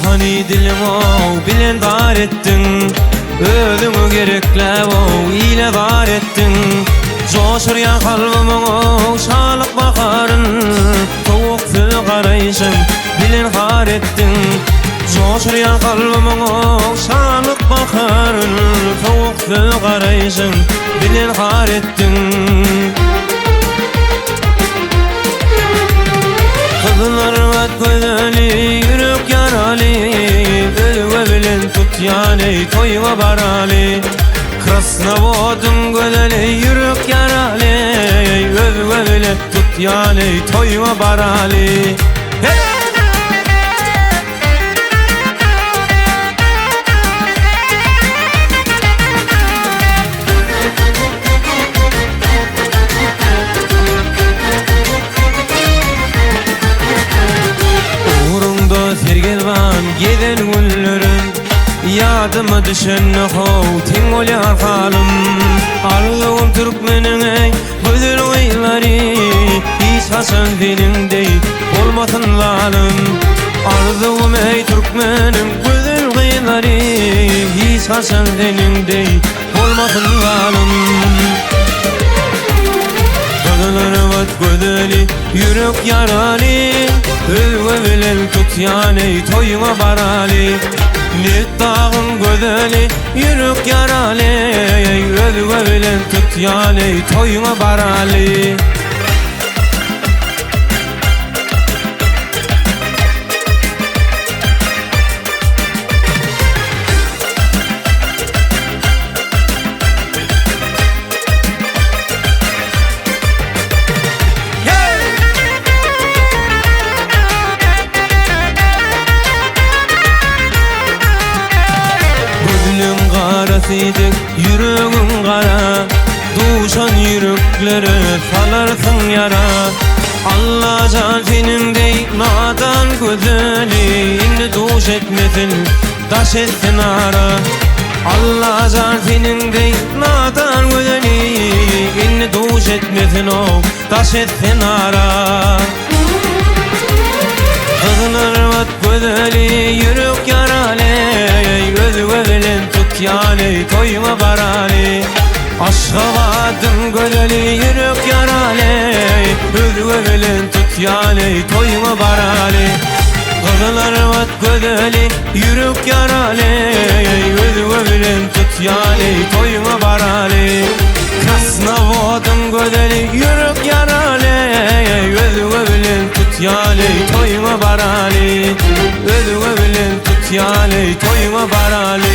hani dilim o bilen dar ettin, özümü gereklep o ile var ettin. Coşuryan kalbimi o şalık bakarın, soğuk fil karayışın bilen har ettin. Coşuryan kalbimi o şalık bakarın, soğuk fil karayışın bilen har ettin. Kızlar vat gözeli, yürek yaralı, ölüve bilen tut yani toyuma barali. Krasnovodun gözeli, yürek yaralı, ölüve bilen tut yani toyuma barali. Sergelvan geden günlerin yadıma düşen hov ting olyar halim. Arzuum Türkmenin ey güzel oylari, hiç hasan benimdey olmasın lalim. Arzuum ey Türkmenin güzel oylari, hiç hasan benimdey olmasın lalim. Kızlar vat gözeli, yürek yaralı, ölüve bilen tut yani toyuma barali. Net dağın gözeli, yürek yaralı, ölüve bilen tut yani toyuma barali. Karasıydık yüreğin kara, duşan yüreklere salarsın yara. Allah can senin dey nadan güzeli, indi duş etmesin taş etsin ara. Allah can senin dey nadan güzeli, indi duş etmesin o taş etsin ara. Kızlar vat güzeli, yürek yaralı, özüve bilen tut yani toyuma barali. Aşkavadım güzeli, yürek yaralı, özüve bilen tut yani toyuma barali. Kızlar vat güzeli, yürek yaralı, özüve bilen tut yani toyuma barali. Krasnovodun gözeli, yürek yaralı, özüve bilen tut yani toyuma barali. Özüve bilen tut yani toyuma barali.